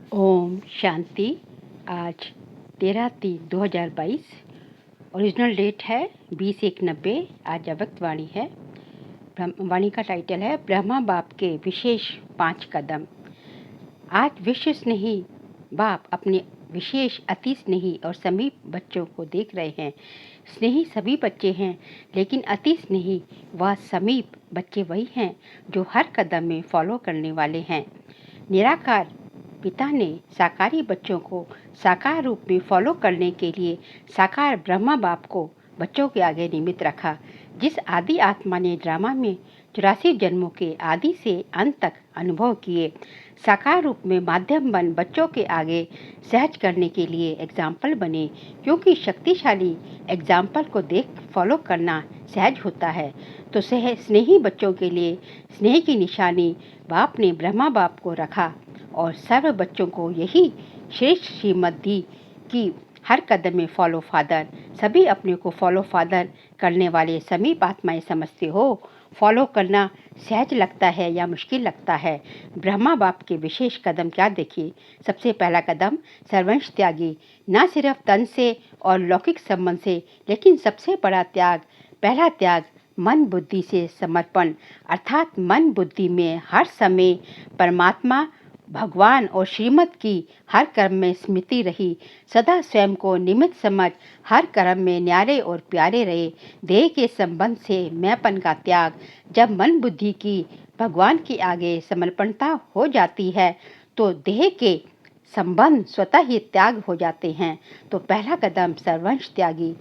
ओम शांति। आज 13/3/2022। Original date है 20/1/90। आज अव्यक्त वाणी है। वाणी का टाइटल है ब्रह्मा बाप के विशेष 5 कदम। आज विश्व स्नेही बाप अपने विशेष अति स्नेही और समीप बच्चों को देख रहे हैं। स्नेही सभी बच्चे हैं, लेकिन अति स्नेही व समीप बच्चे वही हैं जो हर कदम में फॉलो करने वाले हैं। निराकार पिता ने साकारी बच्चों को साकार रूप में फॉलो करने के लिए साकार ब्रह्मा बाप को बच्चों के आगे निमित्त रखा। जिस आदि आत्मा ने ड्रामा में 84 जन्मों के आदि से अंत तक अनुभव किए, साकार रूप में माध्यम बन बच्चों के आगे सहज करने के लिए एग्जाम्पल बने। क्योंकि शक्तिशाली एग्जाम्पल को देख फॉलो करना सहज होता है, तो स्नेही बच्चों के लिए स्नेह की निशानी बाप ने ब्रह्मा बाप को रखा और सर्व बच्चों को यही श्रेष्ठ श्रीमत दी कि हर कदम में फॉलो फादर। सभी अपने को फॉलो फादर करने वाले समीप आत्माएं समझते हो। फॉलो करना सहज लगता है या मुश्किल लगता है? ब्रह्मा बाप के विशेष कदम क्या देखिए। सबसे पहला कदम सर्वंश त्यागी, न सिर्फ तन से और लौकिक संबंध से, लेकिन सबसे बड़ा त्याग, पहला त्याग मन बुद्धि से समर्पण। अर्थात मन बुद्धि में हर समय परमात्मा, भगवान और श्रीमत की हर कर्म में स्मृति रही। सदा स्वयं को निमित्त समझ हर कर्म में न्यारे और प्यारे रहे। देह के संबंध से मैंपन का त्याग। जब मन बुद्धि की भगवान के आगे समर्पणता हो जाती है, तो देह के संबंध स्वतः ही त्याग हो जाते हैं। तो पहला कदम सर्वंश त्यागी।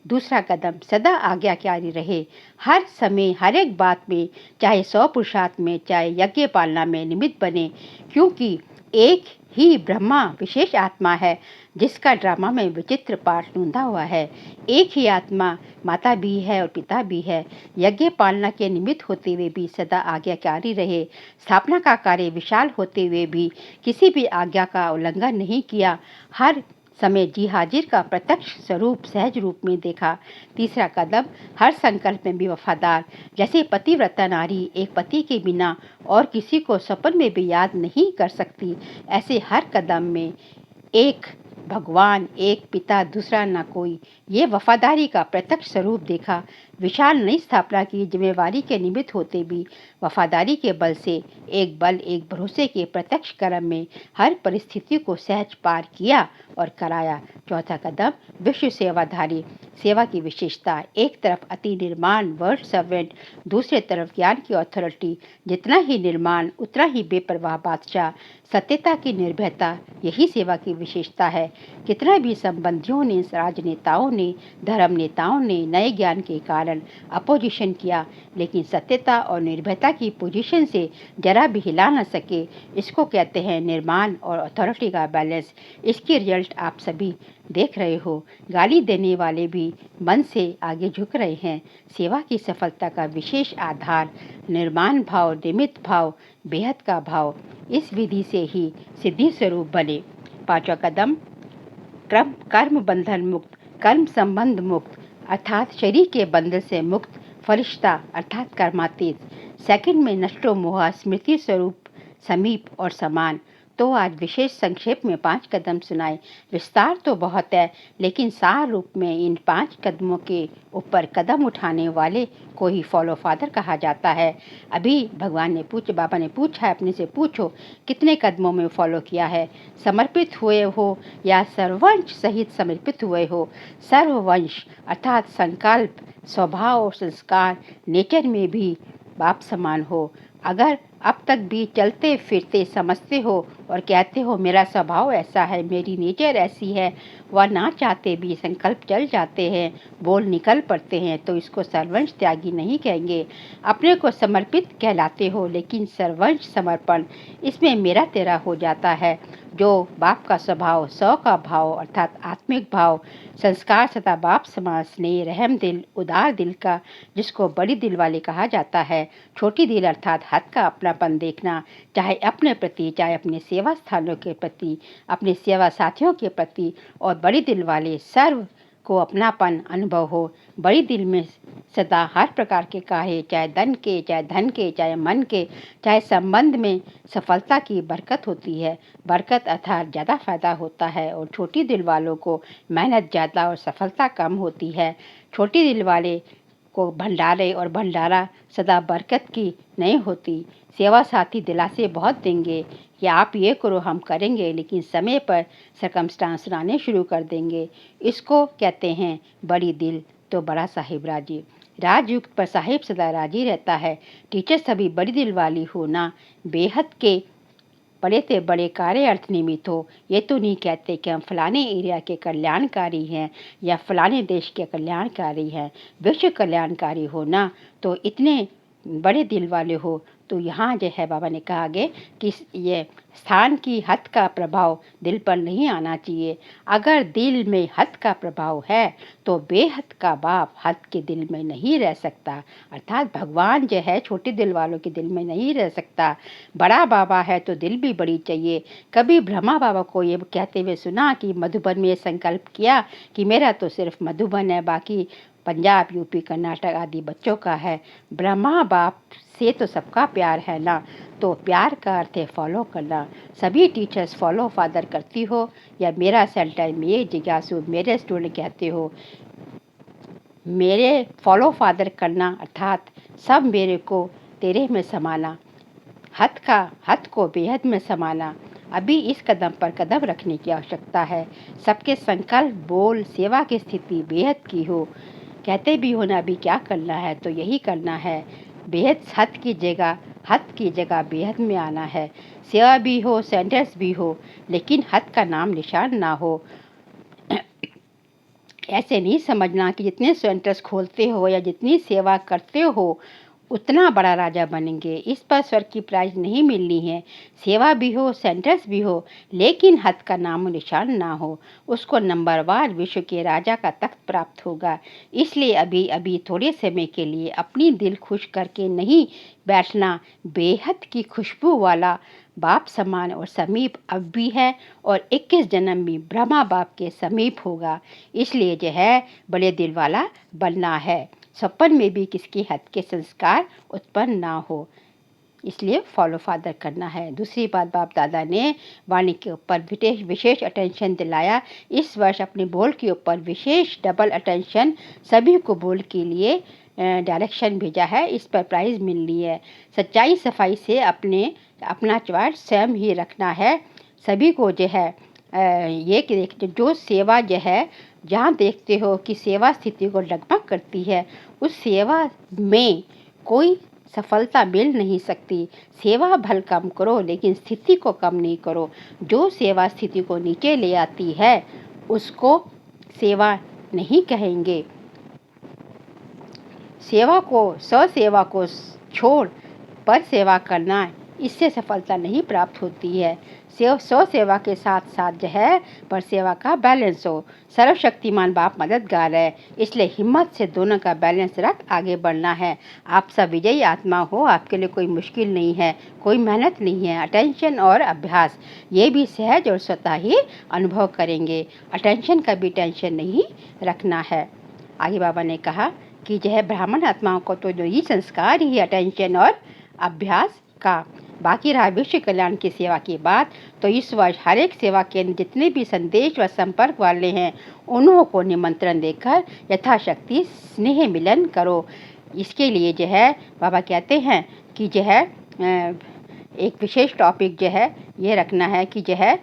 दूसरा कदम सदा आज्ञाकारी रहे। हर समय हर एक बात में, चाहे 100 पुरुषार्थ में, चाहे यज्ञ पालना में निमित्त बने। क्योंकि एक ही ब्रह्मा विशेष आत्मा है जिसका ड्रामा में विचित्र पाठ नूंदा हुआ है। एक ही आत्मा माता भी है और पिता भी है। यज्ञ पालना के निमित्त होते हुए भी सदा आज्ञाकारी रहे। स्थापना का कार्य विशाल होते हुए भी किसी भी आज्ञा का उल्लंघन नहीं किया। हर समय जी हाजिर का प्रत्यक्ष स्वरूप सहज रूप में देखा। तीसरा कदम हर संकल्प में भी वफादार। जैसे पतिव्रता नारी एक पति के बिना और किसी को सपन में भी याद नहीं कर सकती, ऐसे हर कदम में एक भगवान, एक पिता, दूसरा ना कोई, ये वफादारी का प्रत्यक्ष स्वरूप देखा। विशाल नई स्थापना की जिम्मेवारी के निमित्त होते भी वफादारी के बल से एक भरोसे के प्रत्यक्ष कर्म में हर परिस्थिति को सहज पार किया और कराया। चौथा कदम विश्व सेवाधारी। सेवा की विशेषता, एक तरफ अति निर्माण वर्ड सर्वेंट, दूसरे तरफ ज्ञान की अथॉरिटी। जितना ही निर्माण उतना ही बेपरवाह बादशाह। सत्यता की निर्भयता, यही सेवा की विशेषता है। कितना भी संबंधियों ने, राजनेताओं ने, धर्म नेताओं ने नए ज्ञान के कारण अपोजिशन किया, लेकिन सत्यता और निर्भयता की पोजीशन से जरा भी हिला न सके। इसको कहते हैं निर्माण और अथॉरिटी का बैलेंस। इसकी रिजल्ट आप सभी देख रहे हो। गाली देने वाले भी मन से आगे झुक रहे हैं। सेवा की सफलता का विशेष आधार निर्माण भाव, निमित्त भाव, बेहद का भाव। इस विधि से ही सिद्धि स्वरूप बने। पांचवा कदम कर्म बंधन मुक्त, कर्म संबंध मुक्त, अर्थात शरीर के बंधन से मुक्त, फरिश्ता अर्थात कर्मातीत। सेकंड में नष्टो मोह, स्मृति स्वरूप समीप और समान। तो आज विशेष संक्षेप में 5 कदम सुनाए। विस्तार तो बहुत है, लेकिन सार रूप में इन 5 कदमों के ऊपर कदम उठाने वाले को ही फॉलो फादर कहा जाता है। अभी बाबा ने पूछा है, अपने से पूछो कितने कदमों में फॉलो किया है। समर्पित हुए हो या सर्वंश सहित समर्पित हुए हो। सर्ववंश अर्थात संकल्प, स्वभाव और संस्कार, नेचर में भी बाप समान हो। अगर अब तक भी चलते फिरते समझते हो और कहते हो मेरा स्वभाव ऐसा है, मेरी नेचर ऐसी है, वह ना चाहते भी संकल्प चल जाते हैं, बोल निकल पड़ते हैं, तो इसको सर्वंश त्यागी नहीं कहेंगे। अपने को समर्पित कहलाते हो, लेकिन सर्वंश समर्पण इसमें मेरा तेरा हो जाता है। जो बाप का स्वभाव, सौ का भाव अर्थात आत्मिक भाव, संस्कार सदा बाप समान स्नेह, रहम दिल, उदार दिल का, जिसको बड़ी दिल वाले कहा जाता है। छोटी दिल अर्थात हद का अपनापन देखना, चाहे अपने प्रति, चाहे अपने सेवा स्थानों के प्रति, अपने सेवा साथियों के प्रति। और बड़ी दिल वाले सर्व को अपनापन अनुभव हो। बड़ी दिल में सदा हर प्रकार के कार्य, चाहे धन के, चाहे धन के, चाहे मन के, चाहे संबंध में सफलता की बरकत होती है। बरकत अर्थात ज़्यादा फायदा होता है और छोटी दिल वालों को मेहनत ज़्यादा और सफलता कम होती है। छोटी दिल वाले को भंडारे और भंडारा सदा बरकत की नहीं होती। सेवा साथी दिलासे बहुत देंगे कि आप ये करो, हम करेंगे, लेकिन समय पर सरकमस्टांस आने शुरू कर देंगे। इसको कहते हैं बड़ी दिल तो बड़ा साहिब राजी। राजयुक्त पर साहिब सदा राजी रहता है। टीचर सभी बड़ी दिल वाली होना बेहद के बड़े से बड़े कार्य अर्थ निमित्त हो। ये तो नहीं कहते कि हम फलाने एरिया के कल्याणकारी हैं या फलाने देश के कल्याणकारी हैं। विश्व कल्याणकारी होना तो इतने बड़े दिल वाले हो। तो यहाँ जो है बाबा ने कहा आगे कि ये स्थान की हद का प्रभाव दिल पर नहीं आना चाहिए। अगर दिल में हद का प्रभाव है तो बेहद का बाप हद के दिल में नहीं रह सकता। अर्थात भगवान जो है छोटे दिल वालों के दिल में नहीं रह सकता। बड़ा बाबा है तो दिल भी बड़ी चाहिए। कभी ब्रह्मा बाबा को ये कहते हुए सुना कि मधुबन में संकल्प किया कि मेरा तो सिर्फ मधुबन है, बाकी पंजाब, यूपी, कर्नाटक आदि बच्चों का है। ब्रह्मा बाप से तो सबका प्यार है ना। तो प्यार का अर्थ है फॉलो करना। सभी टीचर्स फॉलो फादर करती हो या मेरा सेंटर में ये जिज्ञासु मेरे स्टूडेंट कहते हो मेरे फॉलो फादर करना अर्थात सब मेरे को तेरे में समाना, हद को बेहद में समाना। अभी इस कदम पर कदम रखने की आवश्यकता है। सबके संकल्प, बोल, सेवा की स्थिति बेहद की हो। कहते भी हो ना अभी क्या करना है तो यही करना है। बेहद हद की जगह बेहद में आना है। सेवा भी हो, सेंटर्स भी हो, लेकिन हद का नाम निशान ना हो। ऐसे नहीं समझना कि जितने सेंटर्स खोलते हो या जितनी सेवा करते हो उतना बड़ा राजा बनेंगे। इस पर स्वर्ग की प्राइज नहीं मिलनी है। सेवा भी हो, सेंटर्स भी हो, लेकिन हद का नाम निशान ना हो। उसको नंबरवार विश्व के राजा का तख्त प्राप्त होगा। इसलिए अभी अभी थोड़े समय के लिए अपनी दिल खुश करके नहीं बैठना। बेहद की खुशबू वाला बाप समान और समीप अब भी है और 21 जन्म में ब्रह्मा बाप के समीप होगा। इसलिए जो है बड़े दिल वाला बनना है। सपन में भी किसकी हद के संस्कार उत्पन्न ना हो, इसलिए फॉलो फादर करना है। दूसरी बात, बाप दादा ने वाणी के ऊपर विशेष अटेंशन दिलाया। इस वर्ष अपने बोल के ऊपर विशेष डबल अटेंशन सभी को बोल के लिए डायरेक्शन भेजा है। इस पर प्राइज़ मिलनी है। सच्चाई सफाई से अपना चार्ट स्वयं ही रखना है। सभी को जो है ये कि जो सेवा जो है जहाँ देखते हो कि सेवा स्थिति को डगमग करती है उस सेवा में कोई सफलता मिल नहीं सकती। सेवा भल कम करो लेकिन स्थिति को कम नहीं करो। जो सेवा स्थिति को नीचे ले आती है उसको सेवा नहीं कहेंगे। सेवा को छोड़ पर सेवा करना, इससे सफलता नहीं प्राप्त होती है। सेवा के साथ साथ जो है पर सेवा का बैलेंस हो। सर्वशक्तिमान बाप मददगार है, इसलिए हिम्मत से दोनों का बैलेंस रख आगे बढ़ना है। आप सब विजयी आत्मा हो, आपके लिए कोई मुश्किल नहीं है, कोई मेहनत नहीं है। अटेंशन और अभ्यास ये भी सहज और स्वतः ही अनुभव करेंगे। अटेंशन का भी टेंशन नहीं रखना है। आगे बाबा ने कहा कि जो है ब्राह्मण आत्माओं को तो जो ये संस्कार ही अटेंशन और अभ्यास का। बाकी रहा विश्व कल्याण की सेवा की बात, तो इस वर्ष हर एक सेवा केंद्र जितने भी संदेश व संपर्क वाले हैं उन्हों को निमंत्रण देकर यथाशक्ति स्नेह मिलन करो। इसके लिए जो है बाबा कहते हैं कि जो है एक विशेष टॉपिक जो है ये रखना है कि जो है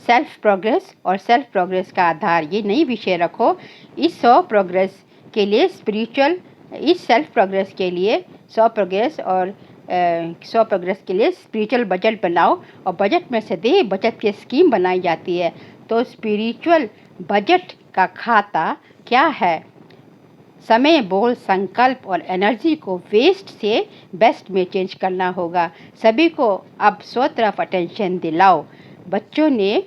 सेल्फ प्रोग्रेस और सेल्फ प्रोग्रेस का आधार ये नई विषय रखो। इस 100 प्रोग्रेस के लिए स्पिरिचुअल बजट बनाओ और बजट में सदैव बचत की स्कीम बनाई जाती है। तो स्पिरिचुअल बजट का खाता क्या है? समय, बोल, संकल्प और एनर्जी को वेस्ट से बेस्ट में चेंज करना होगा। सभी को अब स्व तरफ अटेंशन दिलाओ। बच्चों ने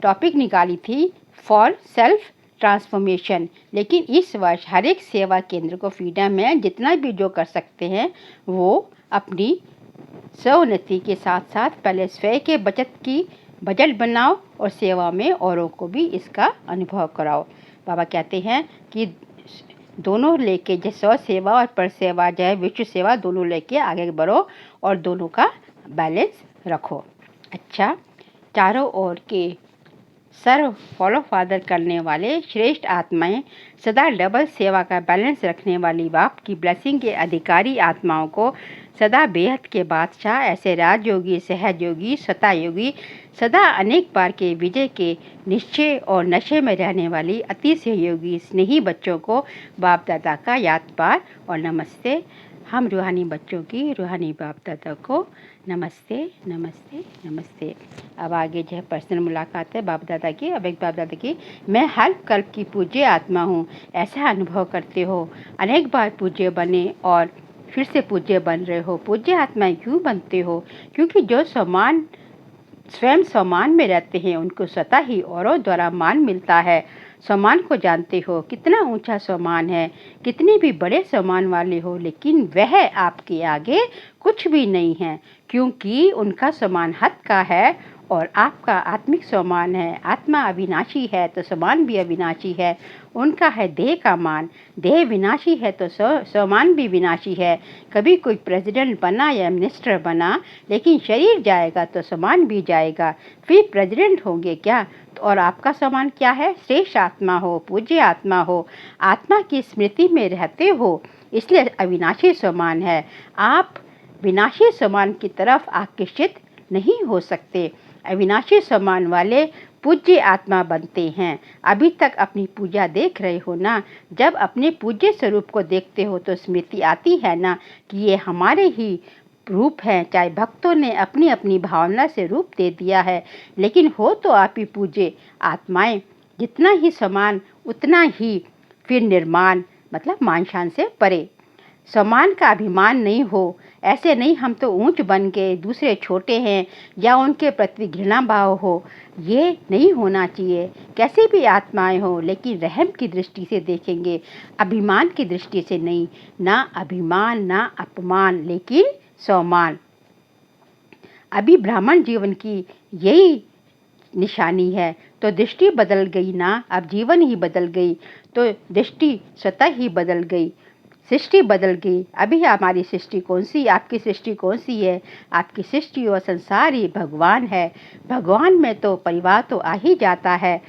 टॉपिक निकाली थी फॉर सेल्फ ट्रांसफॉर्मेशन, लेकिन इस वर्ष हर एक सेवा केंद्र को फ्रीडम है, जितना भी जो कर सकते हैं वो अपनी स्व उन्नति के साथ साथ पहले स्वयं के बचत की बजट बनाओ और सेवा में औरों को भी इसका अनुभव कराओ। बाबा कहते हैं कि दोनों लेके, जैसे स्व सेवा और पर सेवा, चाहे विश्व सेवा, दोनों लेके आगे बढ़ो और दोनों का बैलेंस रखो। अच्छा, चारों ओर के सर्व फॉलो फादर करने वाले श्रेष्ठ आत्माएं, सदा डबल सेवा का बैलेंस रखने वाली बाप की ब्लेसिंग के अधिकारी आत्माओं को सदा बेहद के बादशाह, ऐसे राजयोगी, सहयोगी, सता योगी, सदा अनेक बार के विजय के निश्चय और नशे में रहने वाली अति सहयोगी स्नेही बच्चों को बाप दादा का याद पार और नमस्ते। हम रूहानी बच्चों की रूहानी बाप दादा को नमस्ते नमस्ते नमस्ते। अब आगे जो है पर्सनल मुलाकात है बाप दादा की। अब एक बाप दादा की, मैं हर कल्प की पूज्य आत्मा हूँ, ऐसा अनुभव करते हो। अनेक बार पूज्य बने और फिर से पूज्य बन रहे हो। पूज्य आत्माएं क्यों बनते हो? क्योंकि जो स्वयं सम्मान में रहते हैं उनको स्वतः ही औरों द्वारा मान मिलता है। सम्मान को जानते हो, कितना ऊंचा सम्मान है, कितने भी बड़े सम्मान वाले हो, लेकिन वह आपके आगे कुछ भी नहीं है, क्योंकि उनका सम्मान हद का है और आपका आत्मिक सम्मान है। आत्मा अविनाशी है तो सम्मान भी अविनाशी है। उनका है देह का मान, देह विनाशी है तो सम्मान भी विनाशी है। कभी कोई प्रेसिडेंट बना या मिनिस्टर बना, लेकिन शरीर जाएगा तो सम्मान भी जाएगा। फिर प्रेसिडेंट होंगे क्या? और आपका सम्मान क्या है? श्रेष्ठ आत्मा हो, पूज्य आत्मा हो, आत्मा की स्मृति में रहते हो, इसलिए अविनाशी सम्मान है। आप विनाशी सम्मान की तरफ आकर्षित नहीं हो सकते। अविनाशी सम्मान वाले पूज्य आत्मा बनते हैं। अभी तक अपनी पूजा देख रहे हो ना? जब अपने पूज्य स्वरूप को देखते हो तो स्मृति आती है ना कि ये हमारे ही रूप हैं। चाहे भक्तों ने अपनी अपनी भावना से रूप दे दिया है, लेकिन हो तो आप ही पूज्य आत्माएं। जितना ही समान उतना ही फिर निर्माण, मतलब मान शान से परे। सम्मान का अभिमान नहीं हो, ऐसे नहीं हम तो ऊंच बन गए, दूसरे छोटे हैं, या उनके प्रति घृणा भाव हो, ये नहीं होना चाहिए। कैसे भी आत्माएं हो, लेकिन रहम की दृष्टि से देखेंगे, अभिमान की दृष्टि से नहीं। ना अभिमान ना अपमान, लेकिन सम्मान। अभी ब्राह्मण जीवन की यही निशानी है, तो दृष्टि बदल गई ना, अब जीवन ही बदल गई, तो दृष्टि स्वतः ही बदल गई, सृष्टि बदल गई। अभी हमारी सृष्टि कौन सी, आपकी सृष्टि कौन सी है? आपकी सृष्टि और संसार ही भगवान है। भगवान में तो परिवार तो आ ही जाता है।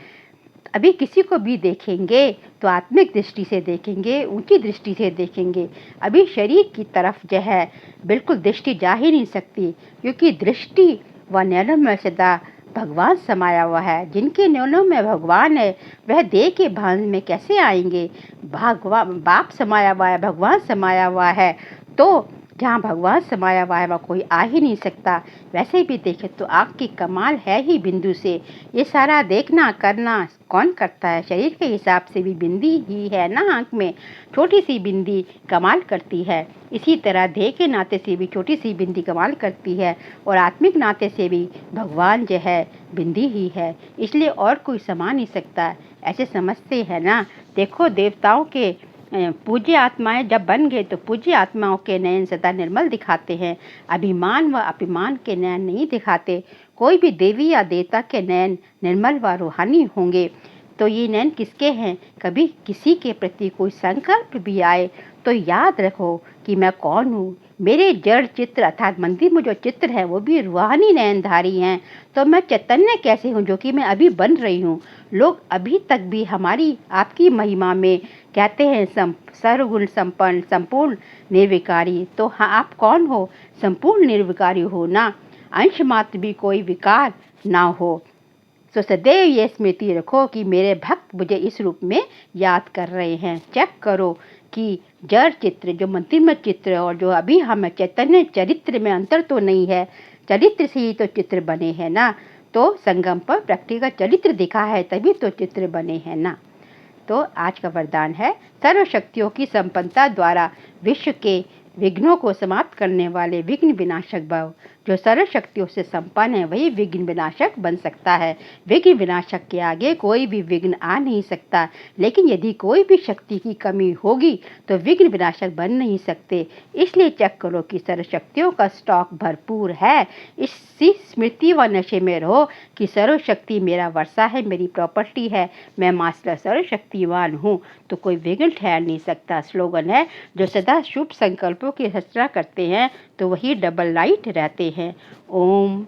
अभी किसी को भी देखेंगे तो आत्मिक दृष्टि से देखेंगे, ऊंची दृष्टि से देखेंगे। अभी शरीर की तरफ जो है बिल्कुल दृष्टि जा ही नहीं सकती, क्योंकि दृष्टि व नैनों में सदा भगवान समाया हुआ है। जिनके नैनों में भगवान है वह देह के भान में कैसे आएंगे? भगवान बाप समाया हुआ है, भगवान समाया हुआ है, तो जहाँ भगवान समाया हुआ है वहाँ कोई आ ही नहीं सकता। वैसे भी देखें तो आँख की कमाल है ही बिंदु से। ये सारा देखना करना कौन करता है? शरीर के हिसाब से भी बिंदी ही है ना आँख में, छोटी सी बिंदी कमाल करती है। इसी तरह देह के नाते से भी छोटी सी बिंदी कमाल करती है, और आत्मिक नाते से भी भगवान जो है बिंदी ही है, इसलिए और कोई समा नहीं सकता। ऐसे समझते हैं ना? देखो देवताओं के पूज्य आत्माएं जब बन गए तो पूज्य आत्माओं के नयन सदा निर्मल दिखाते हैं, अभिमान व अभिमान के नयन नहीं दिखाते। कोई भी देवी या देवता के नयन निर्मल व रूहानी होंगे। तो ये नयन किसके हैं? कभी किसी के प्रति कोई संकल्प भी आए तो याद रखो कि मैं कौन हूँ। मेरे जड़ चित्र अर्थात मंदिर में जो चित्र है वो भी रूहानी नयनधारी हैं, तो मैं चैतन्य कैसे हूँ जो कि मैं अभी बन रही हूँ। लोग अभी तक भी हमारी आपकी महिमा में कहते हैं सर्वगुण संपन्न, संपूर्ण निर्विकारी। तो हाँ, आप कौन हो? संपूर्ण निर्विकारी हो ना, अंश मात्र भी कोई विकार ना हो। तो सदैव ये स्मृति रखो कि मेरे भक्त मुझे इस रूप में याद कर रहे हैं। चेक करो कि जड़ चित्र, जो मंदिर में चित्र और जो अभी हम चैतन्य चरित्र में अंतर तो नहीं है। चरित्र से ही तो चित्र बने हैं ना, तो संगम पर प्रकृति का चरित्र दिखा है तभी तो चित्र बने हैं ना। तो आज का वरदान है, सर्वशक्तियों की संपन्नता द्वारा विश्व के विघ्नों को समाप्त करने वाले विघ्न विनाशक भव। जो सर्व शक्तियों से संपन्न है वही विघ्न विनाशक बन सकता है। विघ्न विनाशक के आगे कोई भी विघ्न आ नहीं सकता, लेकिन यदि कोई भी शक्ति की कमी होगी तो विघ्न विनाशक बन नहीं सकते। इसलिए चेक करो कि सर्व शक्तियों का स्टॉक भरपूर है। इसी स्मृति व नशे में रहो कि सर्व शक्ति मेरा वर्षा है, मेरी प्रॉपर्टी है, मैं मास्टर सर्वशक्तिवान हूँ, तो कोई विघ्न ठहर नहीं सकता। स्लोगन है, जो सदा शुभ संकल्पों की रचना करते हैं तो वही डबल लाइट रहते हैं। ओम